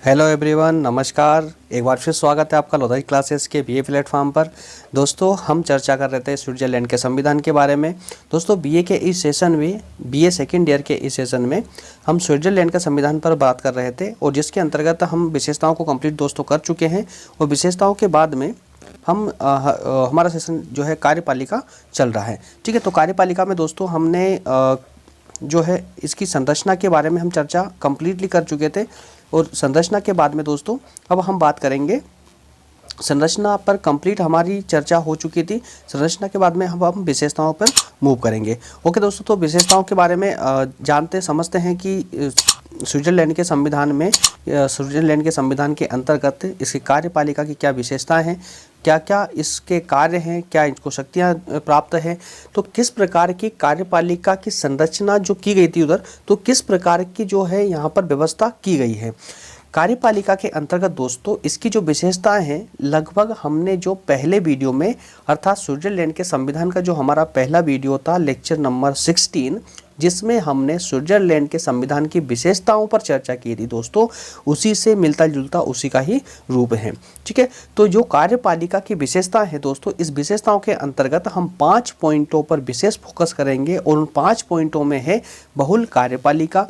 Hello everyone, नमस्कार। एक बार फिर स्वागत है आपका लोधाई क्लासेस के बीए प्लेटफॉर्म पर। दोस्तों, हम चर्चा कर रहे थे स्विट्जरलैंड के संविधान के बारे में। दोस्तों, बीए के इस सेशन में, बीए सेकेंड ईयर के इस सेशन में हम स्विट्जरलैंड के संविधान पर बात कर रहे थे और जिसके अंतर्गत हम विशेषताओं को कंप्लीट दोस्तों कर चुके हैं। और विशेषताओं के बाद में हम हमारा सेशन जो है कार्यपालिका चल रहा है। ठीक है, तो कार्यपालिका में दोस्तों हमने जो है इसकी संरचना के बारे में हम चर्चा कंप्लीटली कर चुके थे। और संरचना के बाद में दोस्तों अब हम बात करेंगे, संरचना पर कंप्लीट हमारी चर्चा हो चुकी थी। संरचना के बाद में हम विशेषताओं पर मूव करेंगे। ओके दोस्तों, तो विशेषताओं के बारे में जानते समझते हैं कि स्विट्जरलैंड के संविधान में, स्विट्जरलैंड के संविधान के अंतर्गत इसकी कार्यपालिका की क्या विशेषताएं हैं, क्या क्या इसके कार्य हैं, क्या इनको शक्तियां प्राप्त हैं, तो किस प्रकार की कार्यपालिका की संरचना जो की गई थी उधर, तो किस प्रकार की जो है यहाँ पर व्यवस्था की गई है कार्यपालिका के अंतर्गत। दोस्तों, इसकी जो विशेषताएं हैं लगभग हमने जो पहले वीडियो में, अर्थात स्विट्जरलैंड के संविधान का जो हमारा पहला वीडियो था लेक्चर नंबर 16, जिसमें हमने स्विट्जरलैंड के संविधान की विशेषताओं पर चर्चा की थी दोस्तों, उसी से मिलता जुलता उसी का ही रूप है। ठीक है, तो जो कार्यपालिका की विशेषताएं हैं दोस्तों, इस विशेषताओं के अंतर्गत हम 5 पॉइंटों पर विशेष फोकस करेंगे और उन 5 पॉइंटों में है बहुल कार्यपालिका।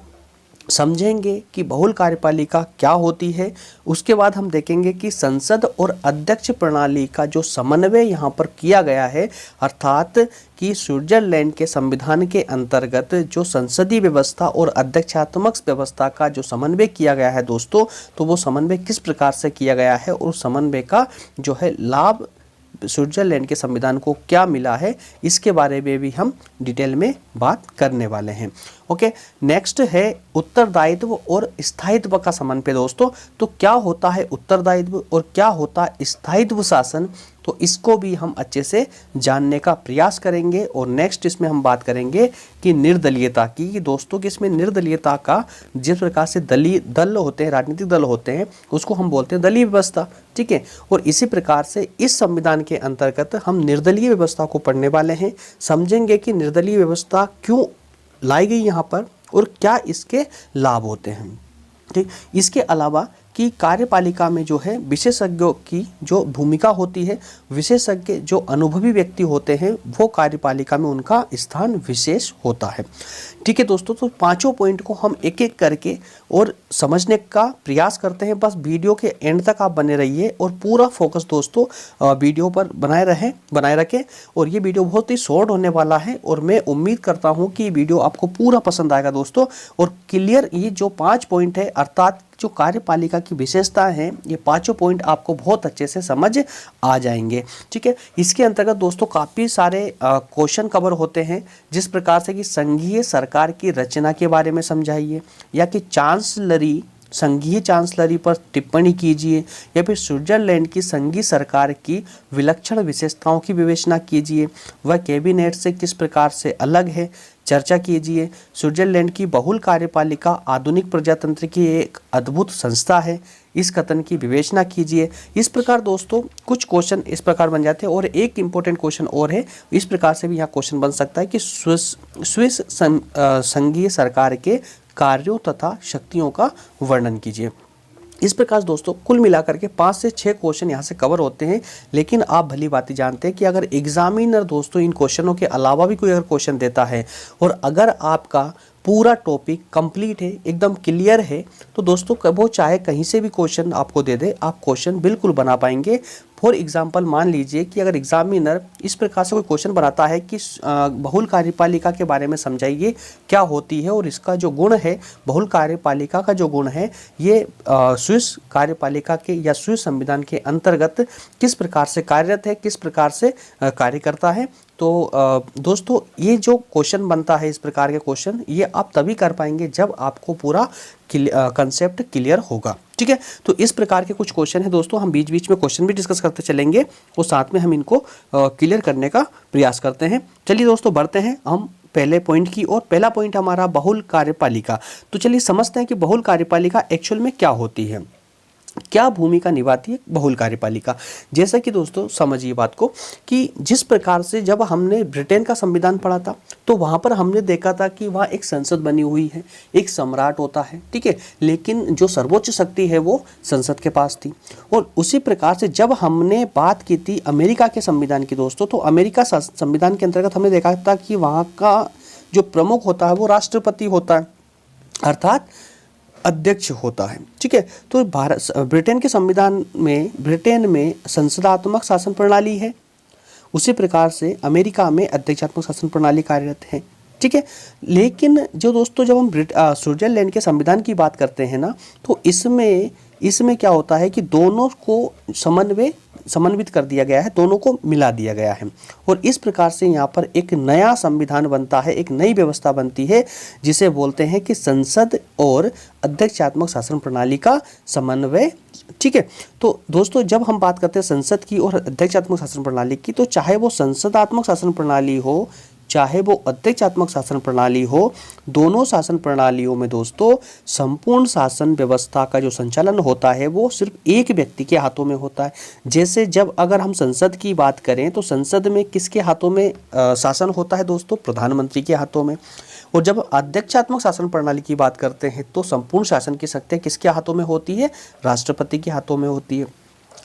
समझेंगे कि बहुल कार्यपालिका क्या होती है। उसके बाद हम देखेंगे कि संसद और अध्यक्ष प्रणाली का जो समन्वय यहाँ पर किया गया है, अर्थात कि स्विट्जरलैंड के संविधान के अंतर्गत जो संसदीय व्यवस्था और अध्यक्षात्मक व्यवस्था का जो समन्वय किया गया है दोस्तों, तो वो समन्वय किस प्रकार से किया गया है और समन्वय का जो है लाभ स्विट्जरलैंड के संविधान को क्या मिला है, इसके बारे में भी हम डिटेल में बात करने वाले हैं। ओके, नेक्स्ट है उत्तरदायित्व और स्थायित्व का समन्वय दोस्तों। तो क्या होता है उत्तरदायित्व और क्या होता है स्थायित्व शासन, तो इसको भी हम अच्छे से जानने का प्रयास करेंगे। और नेक्स्ट इसमें हम बात करेंगे कि निर्दलीयता की, दोस्तों कि इसमें निर्दलीयता का, जिस प्रकार से दल होते हैं, राजनीतिक दल होते हैं, उसको हम बोलते हैं दलीय व्यवस्था। ठीक है, और इसी प्रकार से इस संविधान के अंतर्गत हम निर्दलीय व्यवस्था को पढ़ने वाले हैं। समझेंगे कि निर्दलीय व्यवस्था क्यों लाई गई यहाँ पर और क्या इसके लाभ होते हैं। ठीक, इसके अलावा कि कार्यपालिका में जो है विशेषज्ञों की जो भूमिका होती है, विशेषज्ञ जो अनुभवी व्यक्ति होते हैं, वो कार्यपालिका में उनका स्थान विशेष होता है। ठीक है दोस्तों, तो 5 पॉइंट को हम एक एक करके और समझने का प्रयास करते हैं। बस वीडियो के एंड तक आप बने रहिए और पूरा फोकस दोस्तों वीडियो पर बनाए रखें। और ये वीडियो बहुत ही शॉर्ट होने वाला है और मैं उम्मीद करता हूँ कि वीडियो आपको पूरा पसंद आएगा दोस्तों। और क्लियर ये जो 5 पॉइंट है, अर्थात जो कार्यपालिका की विशेषताएं हैं, ये 5 पॉइंट आपको बहुत अच्छे से समझ आ जाएंगे। ठीक है, इसके अंतर्गत दोस्तों काफ़ी सारे क्वेश्चन कवर होते हैं, जिस प्रकार से कि संघीय सरकार की रचना के बारे में समझाइए, या कि संघीय चांसलरी पर टिप्पणी कीजिए, या फिर स्विट्जरलैंड की संघीय सरकार की विलक्षण विशेषताओं की विवेचना कीजिए, वह कैबिनेट से किस प्रकार से अलग है, चर्चा कीजिए। स्विट्जरलैंड की बहुल कार्यपालिका आधुनिक प्रजातंत्र की एक अद्भुत संस्था है, इस कथन की विवेचना कीजिए। इस प्रकार दोस्तों कुछ क्वेश्चन इस प्रकार बन जाते हैं। और एक इम्पोर्टेंट क्वेश्चन और है, इस प्रकार से भी यहाँ क्वेश्चन बन सकता है कि स्विस संघीय सरकार के कार्यों तथा शक्तियों का वर्णन कीजिए। इस प्रकार दोस्तों कुल मिलाकर के 5 से 6 क्वेश्चन यहाँ से कवर होते हैं। लेकिन आप भली बात जानते हैं कि अगर एग्जामिनर दोस्तों इन क्वेश्चनों के अलावा भी कोई अगर क्वेश्चन देता है और अगर आपका पूरा टॉपिक कंप्लीट है, एकदम क्लियर है, तो दोस्तों वो चाहे कहीं से भी क्वेश्चन आपको दे दे, आप क्वेश्चन बिल्कुल बना पाएंगे। फॉर एग्जाम्पल मान लीजिए कि अगर एग्जामिनर इस प्रकार से कोई क्वेश्चन बनाता है कि बहुल कार्यपालिका के बारे में समझाइए क्या होती है और इसका जो गुण है, बहुल कार्यपालिका का जो गुण है, ये स्विस कार्यपालिका के या स्विस संविधान के अंतर्गत किस प्रकार से कार्यरत है, किस प्रकार से कार्य करता है, तो दोस्तों ये जो क्वेश्चन बनता है, इस प्रकार के क्वेश्चन ये आप तभी कर पाएंगे जब आपको पूरा कंसेप्ट क्लियर होगा। ठीक है, तो इस प्रकार के कुछ क्वेश्चन है दोस्तों, हम बीच बीच में क्वेश्चन भी डिस्कस करते चलेंगे और साथ में हम इनको क्लियर करने का प्रयास करते हैं। चलिए दोस्तों बढ़ते हैं हम पहले पॉइंट की और पहला पॉइंट हमारा बहुल कार्यपालिका। तो चलिए समझते हैं कि बहुल कार्यपालिका एक्चुअल में क्या होती है। क्या भूमिका निभाती है बहुल कार्यपालिका। जैसा कि दोस्तों समझिए बात को कि जिस प्रकार से जब हमने ब्रिटेन का संविधान पढ़ा था तो वहाँ पर हमने देखा था कि वहाँ एक संसद बनी हुई है, एक सम्राट होता है, ठीक है, लेकिन जो सर्वोच्च शक्ति है वो संसद के पास थी। और उसी प्रकार से जब हमने बात की थी अमेरिका के संविधान की दोस्तों, तो अमेरिका संविधान के अंतर्गत हमने देखा था कि वहाँ का जो प्रमुख होता है वो राष्ट्रपति होता है, अर्थात अध्यक्ष होता है, ठीक है। तो ब्रिटेन के संविधान में ब्रिटेन में संसदात्मक शासन प्रणाली है, उसी प्रकार से अमेरिका में अध्यक्षात्मक शासन प्रणाली कार्यरत है, ठीक है। लेकिन जो दोस्तों जब हम स्विट्जरलैंड के संविधान की बात करते हैं ना, तो इसमें क्या होता है कि दोनों को समन्वित कर दिया गया है, दोनों को मिला दिया गया है और इस प्रकार से यहाँ पर एक नया संविधान बनता है, एक नई व्यवस्था बनती है जिसे बोलते हैं कि संसद और अध्यक्षात्मक शासन प्रणाली का समन्वय, ठीक है। तो दोस्तों जब हम बात करते हैं संसद की और अध्यक्षात्मक शासन प्रणाली की, तो चाहे वो संसदात्मक शासन प्रणाली हो चाहे वो अध्यक्षात्मक शासन प्रणाली हो, दोनों शासन प्रणालियों में दोस्तों संपूर्ण शासन व्यवस्था का जो संचालन होता है वो सिर्फ एक व्यक्ति के हाथों में होता है। जैसे जब अगर हम संसद की बात करें तो संसद में किसके हाथों में शासन होता है दोस्तों? प्रधानमंत्री के हाथों में। और जब अध्यक्षात्मक शासन प्रणाली की बात करते हैं तो संपूर्ण शासन की शक्तियाँ किसके हाथों में होती है? राष्ट्रपति के हाथों में होती है।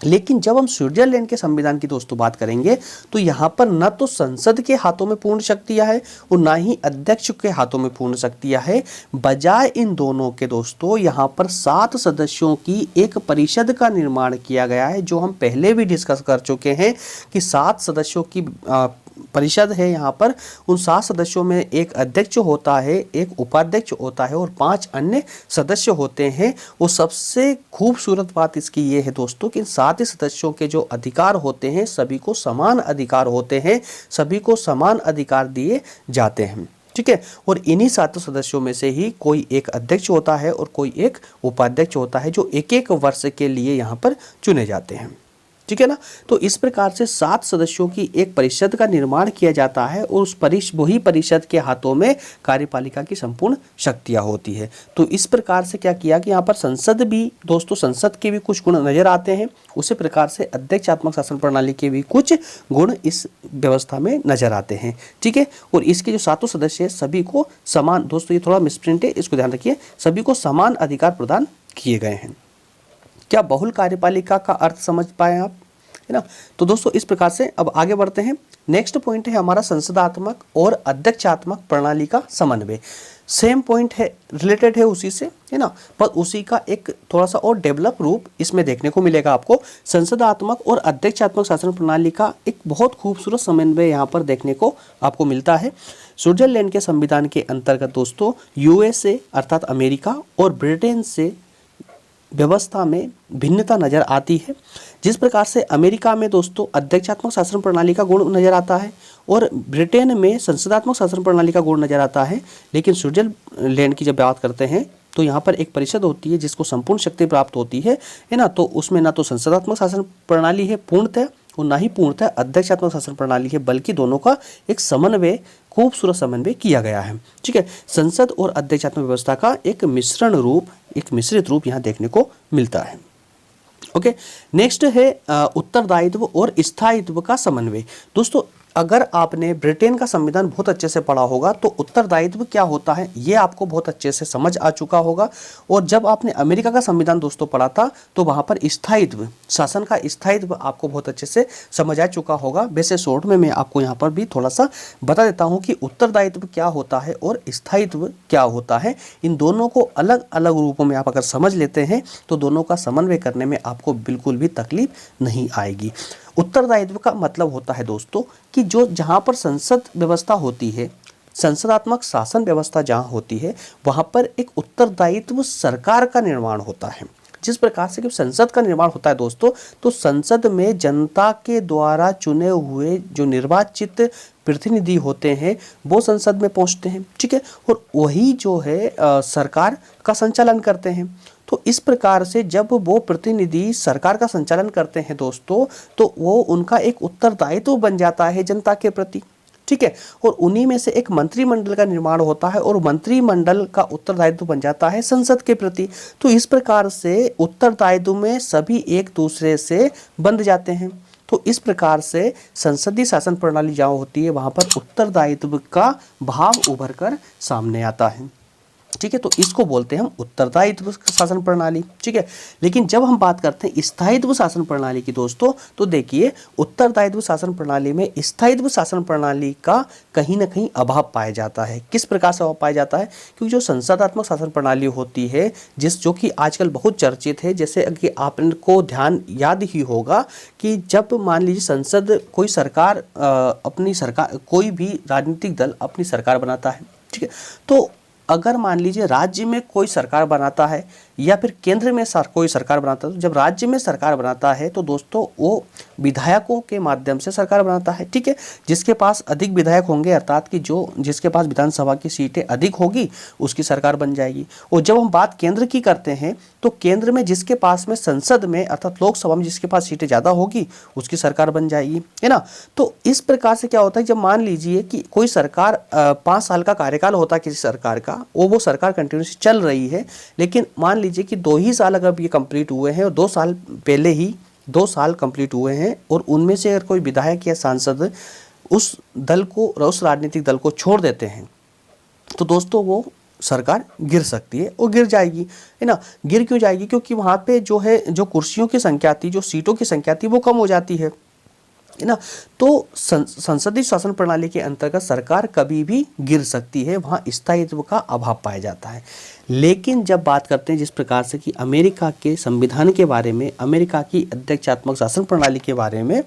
लेकिन जब हम स्विट्जरलैंड के संविधान की दोस्तों बात करेंगे तो यहाँ पर न तो संसद के हाथों में पूर्ण शक्तियाँ है और ना ही अध्यक्ष के हाथों में पूर्ण शक्तियाँ है। बजाय इन दोनों के दोस्तों यहाँ पर 7 सदस्यों की एक परिषद का निर्माण किया गया है, जो हम पहले भी डिस्कस कर चुके हैं कि 7 सदस्यों की परिषद है। यहाँ पर उन 7 सदस्यों में एक अध्यक्ष होता है, एक उपाध्यक्ष होता है और 5 अन्य सदस्य होते हैं। वो सबसे खूबसूरत बात इसकी ये है दोस्तों कि इन 7 सदस्यों के जो अधिकार होते हैं सभी को समान अधिकार होते हैं, सभी को समान अधिकार दिए जाते हैं, ठीक है। और इन्हीं 7 सदस्यों में से ही कोई एक अध्यक्ष होता है और कोई एक उपाध्यक्ष होता है जो एक वर्ष के लिए यहाँ पर चुने जाते हैं, ठीक है ना। तो इस प्रकार से 7 सदस्यों की एक परिषद का निर्माण किया जाता है और उस वही परिषद के हाथों में कार्यपालिका की संपूर्ण शक्तियां होती है। तो इस प्रकार से क्या किया कि यहाँ पर संसद भी दोस्तों, संसद के भी कुछ गुण नजर आते हैं, उसी प्रकार से अध्यक्षात्मक शासन प्रणाली के भी कुछ गुण इस व्यवस्था में नजर आते हैं, ठीक है। और इसके जो 7 सदस्य सभी को समान, दोस्तों ये थोड़ा मिसप्रिंट है, इसको ध्यान रखिए, सभी को समान अधिकार प्रदान किए गए हैं। क्या बहुल कार्यपालिका का अर्थ समझ पाए आप, है ना। तो दोस्तों इस प्रकार से अब आगे बढ़ते हैं। नेक्स्ट पॉइंट है हमारा संसदात्मक और अध्यक्षात्मक प्रणाली का समन्वय। सेम पॉइंट है, रिलेटेड है उसी से, है ना, पर उसी का एक थोड़ा सा और डेवलप रूप इसमें देखने को मिलेगा आपको। संसदात्मक और अध्यक्षात्मक शासन प्रणाली का एक बहुत खूबसूरत समन्वय यहाँ पर देखने को आपको मिलता है। स्विट्जरलैंड के संविधान के अंतर्गत दोस्तों यूएसए अर्थात अमेरिका और ब्रिटेन से व्यवस्था में भिन्नता नजर आती है। जिस प्रकार से अमेरिका में दोस्तों अध्यक्षात्मक शासन प्रणाली का गुण नजर आता है और ब्रिटेन में संसदात्मक शासन प्रणाली का गुण नजर आता है, लेकिन स्विट्जरलैंड की जब बात करते हैं तो यहाँ पर एक परिषद होती है जिसको संपूर्ण शक्ति प्राप्त होती है ना। तो उसमें ना तो संसदात्मक शासन प्रणाली है पूर्णतः और ना ही पूर्णतः अध्यक्षात्मक शासन प्रणाली है, बल्कि दोनों का एक समन्वय, खूबसूरत समन्वय किया गया है, ठीक है। संसद और अध्यक्षात्मक व्यवस्था का एक मिश्रित रूप यहाँ देखने को मिलता है। ओके, नेक्स्ट है उत्तरदायित्व और स्थायित्व का समन्वय। दोस्तों अगर आपने ब्रिटेन का संविधान बहुत अच्छे से पढ़ा होगा तो उत्तरदायित्व क्या होता है ये आपको बहुत अच्छे से समझ आ चुका होगा। और जब आपने अमेरिका का संविधान दोस्तों पढ़ा था तो वहाँ पर स्थायित्व, शासन का स्थायित्व आपको बहुत अच्छे से समझ आ चुका होगा। वैसे शॉर्ट में मैं आपको यहाँ पर भी थोड़ा सा बता देता हूँ कि उत्तरदायित्व क्या होता है और स्थायित्व क्या होता है। इन दोनों को अलग अलग रूपों में आप अगर समझ लेते हैं तो दोनों का समन्वय करने में आपको बिल्कुल भी तकलीफ नहीं आएगी। उत्तरदायित्व का मतलब होता है दोस्तों कि जो जहाँ पर संसद व्यवस्था होती है, संसदात्मक शासन व्यवस्था जहाँ होती है, वहाँ पर एक उत्तरदायित्व सरकार का निर्माण होता है। जिस प्रकार से कि संसद का निर्माण होता है दोस्तों, तो संसद में जनता के द्वारा चुने हुए जो निर्वाचित प्रतिनिधि होते हैं वो संसद में पहुँचते हैं, ठीक है, और वही जो है सरकार का संचालन करते हैं। तो इस प्रकार से जब वो प्रतिनिधि सरकार का संचालन करते हैं दोस्तों, तो वो उनका एक उत्तरदायित्व बन जाता है जनता के प्रति, ठीक है। और उन्हीं में से एक मंत्रिमंडल का निर्माण होता है और मंत्रिमंडल का उत्तरदायित्व बन जाता है संसद के प्रति। तो इस प्रकार से उत्तरदायित्व में सभी एक दूसरे से बंध जाते हैं। तो इस प्रकार से संसदीय शासन प्रणाली जहाँ होती है वहाँ पर उत्तरदायित्व का भाव उभर कर सामने आता है। ठीक है, तो इसको बोलते हैं हम उत्तरदायित्व शासन प्रणाली। ठीक है, लेकिन जब हम बात करते हैं स्थायित्व शासन प्रणाली की दोस्तों, तो देखिए उत्तरदायित्व शासन प्रणाली में स्थायित्व शासन प्रणाली का कहीं ना कहीं अभाव पाया जाता है। किस प्रकार से अभाव पाया जाता है? क्योंकि जो संसदात्मक शासन प्रणाली होती है जो कि आजकल बहुत चर्चित है, जैसे कि आपको ध्यान याद ही होगा कि जब मान लीजिए संसद कोई सरकार अपनी सरकार कोई भी राजनीतिक दल अपनी सरकार बनाता है। ठीक है, तो अगर मान लीजिए राज्य में कोई सरकार बनाता है या फिर केंद्र में कोई सरकार बनाता है, तो जब राज्य में सरकार बनाता है तो दोस्तों वो विधायकों के माध्यम से सरकार बनाता है। ठीक है, जिसके पास अधिक विधायक होंगे अर्थात कि जिसके पास विधानसभा की सीटें अधिक होगी उसकी सरकार बन जाएगी। और जब हम बात केंद्र की करते हैं तो केंद्र में जिसके पास में संसद में अर्थात लोकसभा में जिसके पास सीटें ज़्यादा होगी उसकी सरकार बन जाएगी, है ना। तो इस प्रकार से क्या होता है, जब मान लीजिए कि कोई सरकार 5 साल का कार्यकाल होता है किसी सरकार का, वो सरकार कंटिन्यूसली चल रही है, लेकिन मान लीजिए कि 2 ही साल अगर ये कंप्लीट हुए हैं और 2 साल पहले ही 2 साल कंप्लीट हुए हैं और उनमें से अगर कोई विधायक या सांसद उस दल को उस राजनीतिक दल को छोड़ देते हैं तो दोस्तों वो सरकार गिर सकती है और गिर जाएगी, है ना। गिर क्यों जाएगी? क्योंकि वहाँ पे जो कुर्सियों की संख्या थी, जो सीटों की संख्या थी वो कम हो जाती है ना। तो संसदीय शासन प्रणाली के अंतर्गत सरकार कभी भी गिर सकती है, वहाँ स्थायित्व का अभाव पाया जाता है। लेकिन जब बात करते हैं जिस प्रकार से कि अमेरिका के संविधान के बारे में, अमेरिका की अध्यक्षात्मक शासन प्रणाली के बारे में,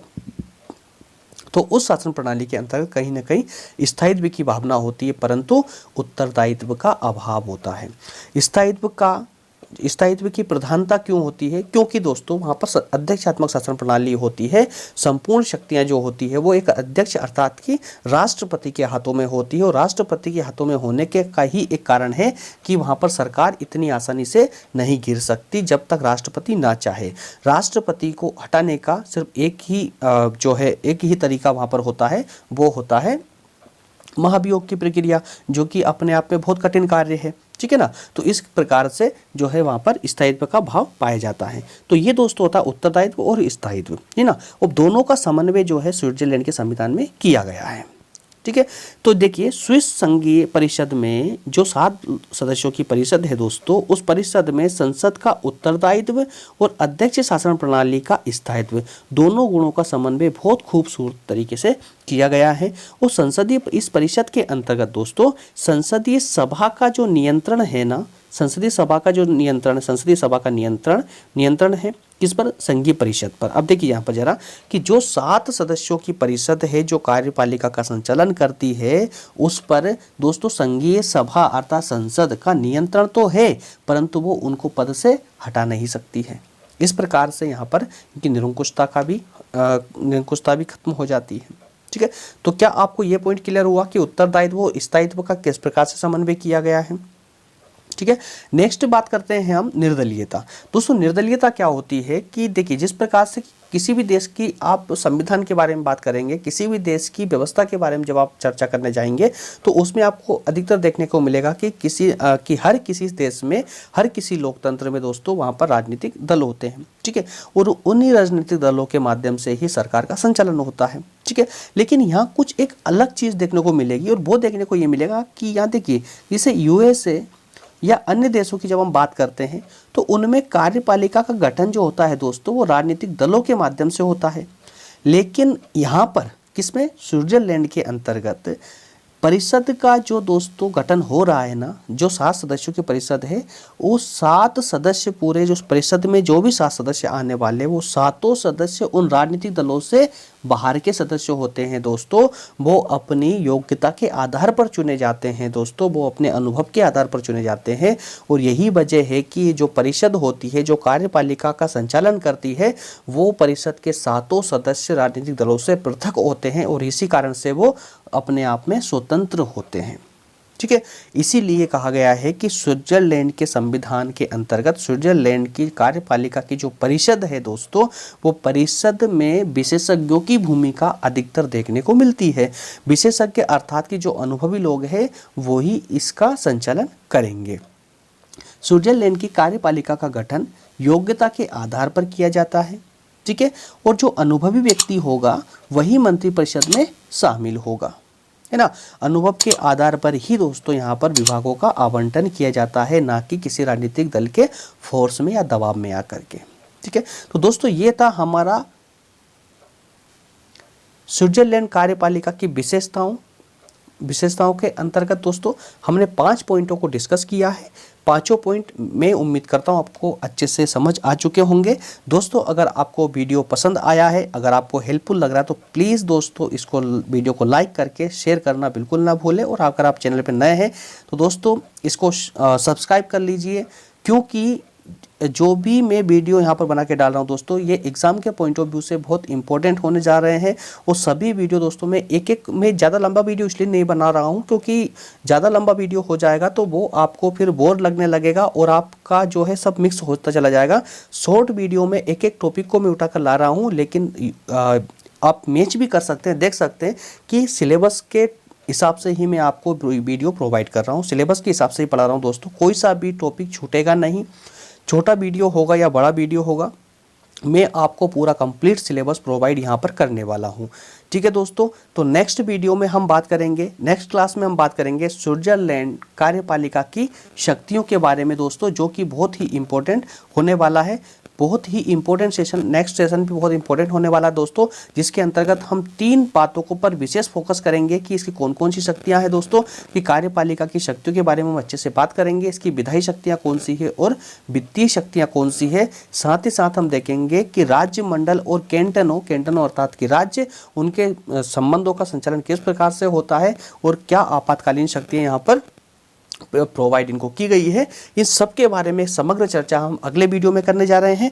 तो उस शासन प्रणाली के अंतर्गत कहीं ना कहीं स्थायित्व की भावना होती है, परंतु उत्तरदायित्व का अभाव होता है। स्थायित्व की प्रधानता क्यों होती है? क्योंकि दोस्तों वहाँ पर अध्यक्षात्मक शासन प्रणाली होती है, संपूर्ण शक्तियाँ जो होती है वो एक अध्यक्ष अर्थात कि राष्ट्रपति के हाथों में होती है। और राष्ट्रपति के हाथों में होने के का ही एक कारण है कि वहाँ पर सरकार इतनी आसानी से नहीं गिर सकती जब तक राष्ट्रपति ना चाहे। राष्ट्रपति को हटाने का सिर्फ एक ही तरीका वहाँ पर होता है, वो होता है महाभियोग की प्रक्रिया, जो कि अपने आप में बहुत कठिन कार्य है। ठीक है ना। तो इस प्रकार से जो है वहाँ पर स्थायित्व का भाव पाया जाता है। तो ये दोस्तों होता है उत्तरदायित्व और स्थायित्व, है ना। और दोनों का समन्वय जो है स्विट्जरलैंड के संविधान में किया गया है। ठीक है, तो देखिए स्विस संघीय परिषद में जो 7 सदस्यों की परिषद है दोस्तों, उस परिषद में संसद का उत्तरदायित्व और अध्यक्ष शासन प्रणाली का स्थायित्व दोनों गुणों का समन्वय बहुत खूबसूरत तरीके से किया गया है। और इस परिषद के अंतर्गत दोस्तों संसदीय सभा का जो नियंत्रण है ना, संसदीय सभा का नियंत्रण है किस पर? संघीय परिषद पर। अब देखिए यहाँ पर जरा कि जो 7 सदस्यों की परिषद है जो कार्यपालिका का संचालन करती है, उस पर दोस्तों संघीय सभा अर्थात संसद का नियंत्रण तो है, परंतु वो उनको पद से हटा नहीं सकती है। इस प्रकार से यहाँ पर इनकी निरंकुशता भी खत्म हो जाती है। ठीक है, तो क्या आपको ये पॉइंट क्लियर हुआ कि उत्तरदायित्व और स्थायित्व का किस प्रकार से समन्वय किया गया है? ठीक है, नेक्स्ट बात करते हैं हम निर्दलीयता। दोस्तों निर्दलीयता क्या होती है कि देखिए जिस प्रकार से किसी भी देश की आप संविधान के बारे में बात करेंगे, किसी भी देश की व्यवस्था के बारे में जब आप चर्चा करने जाएंगे तो उसमें आपको अधिकतर देखने को मिलेगा कि हर किसी देश में, हर किसी लोकतंत्र में दोस्तों वहाँ पर राजनीतिक दल होते हैं। ठीक है, और उन्हीं राजनीतिक दलों के माध्यम से ही सरकार का संचालन होता है। ठीक है, लेकिन यहाँ कुछ एक अलग चीज़ देखने को मिलेगी और वो देखने को ये मिलेगा कि यहाँ देखिए जैसे यूएसए या अन्य देशों की जब हम बात करते हैं तो उनमें कार्यपालिका का गठन जो होता है दोस्तों वो राजनीतिक दलों के माध्यम से होता है। लेकिन यहाँ पर किसमें? स्विट्जरलैंड के अंतर्गत परिषद का जो दोस्तों गठन हो रहा है ना, जो 7 सदस्यों की परिषद है, वो 7 सदस्य पूरे जो परिषद में जो भी 7 सदस्य आने वाले वो 7 सदस्य उन राजनीतिक दलों से बाहर के सदस्य होते हैं दोस्तों। वो अपनी योग्यता के आधार पर चुने जाते हैं दोस्तों, वो अपने अनुभव के आधार पर चुने जाते हैं। और यही वजह है कि जो परिषद होती है, जो कार्यपालिका का संचालन करती है, वो परिषद के 7 सदस्य राजनीतिक दलों से पृथक होते हैं और इसी कारण से वो अपने आप में स्वतंत्र होते हैं। ठीक है। इसीलिए कहा गया है कि स्विट्जरलैंड के संविधान के अंतर्गत स्विट्जरलैंड की कार्यपालिका की जो परिषद है दोस्तों, वो परिषद में विशेषज्ञों की भूमिका अधिकतर देखने को मिलती है। विशेषज्ञ अर्थात कि जो अनुभवी लोग हैं वो ही इसका संचालन करेंगे। स्विट्जरलैंड की कार्यपालिका का गठन योग्यता के आधार पर किया जाता है, ठीक है, और जो अनुभवी व्यक्ति होगा वही मंत्रिपरिषद में शामिल होगा, है ना। अनुभव के आधार पर ही दोस्तों यहाँ पर विभागों का आवंटन किया जाता है, ना कि किसी राजनीतिक दल के फोर्स में या दबाव में आकर के, ठीक है। तो दोस्तों ये था हमारा स्विट्जरलैंड कार्यपालिका की विशेषताओं के अंतर्गत दोस्तों हमने 5 पॉइंटों को डिस्कस किया है। पांचों पॉइंट मैं उम्मीद करता हूं आपको अच्छे से समझ आ चुके होंगे। दोस्तों अगर आपको वीडियो पसंद आया है, अगर आपको हेल्पफुल लग रहा है तो प्लीज़ दोस्तों इसको वीडियो को लाइक करके शेयर करना बिल्कुल ना भूलें। और अगर आप चैनल पर नए हैं तो दोस्तों इसको सब्सक्राइब कर लीजिए, क्योंकि जो भी मैं वीडियो यहाँ पर बना के डाल रहा हूँ दोस्तों, ये एग्जाम के पॉइंट ऑफ व्यू से बहुत इंपॉर्टेंट होने जा रहे हैं। और सभी वीडियो दोस्तों में मैं ज़्यादा लंबा वीडियो इसलिए नहीं बना रहा हूँ क्योंकि ज़्यादा लंबा वीडियो हो जाएगा तो वो आपको फिर बोर लगने लगेगा और आपका जो है सब मिक्स होता चला जाएगा। शॉर्ट वीडियो में एक एक टॉपिक को मैं उठा कर ला रहा हूँ, लेकिन आप मैच भी कर सकते हैं, देख सकते हैं कि सिलेबस के हिसाब से ही मैं आपको वीडियो प्रोवाइड कर रहा हूँ, सिलेबस के हिसाब से ही पढ़ा रहा हूँ दोस्तों। कोई सा भी टॉपिक छूटेगा नहीं, छोटा वीडियो होगा या बड़ा वीडियो होगा, मैं आपको पूरा कंप्लीट सिलेबस प्रोवाइड यहाँ पर करने वाला हूँ, ठीक है दोस्तों। तो नेक्स्ट वीडियो में हम बात करेंगे, नेक्स्ट क्लास में हम बात करेंगे स्विट्जरलैंड कार्यपालिका की शक्तियों के बारे में दोस्तों, जो कि बहुत ही इंपॉर्टेंट होने वाला है। बहुत ही इंपॉर्टेंट सेशन, नेक्स्ट सेशन भी बहुत इंपॉर्टेंट होने वाला है दोस्तों, जिसके अंतर्गत हम 3 बातों को पर विशेष फोकस करेंगे कि इसकी कौन कौन सी शक्तियां हैं दोस्तों, कि कार्यपालिका की शक्तियों के बारे में हम अच्छे से बात करेंगे, इसकी विधायी शक्तियां कौन सी है और वित्तीय शक्तियां कौन सी है। साथ ही साथ हम देखेंगे कि राज्य मंडल और कैंटनों अर्थात कि राज्य, उनके संबंधों का संचालन किस प्रकार से होता है और क्या आपातकालीन शक्तियां यहाँ पर प्रोवाइड इनको की गई है। इन सब के बारे में समग्र चर्चा हम अगले वीडियो में करने जा रहे हैं।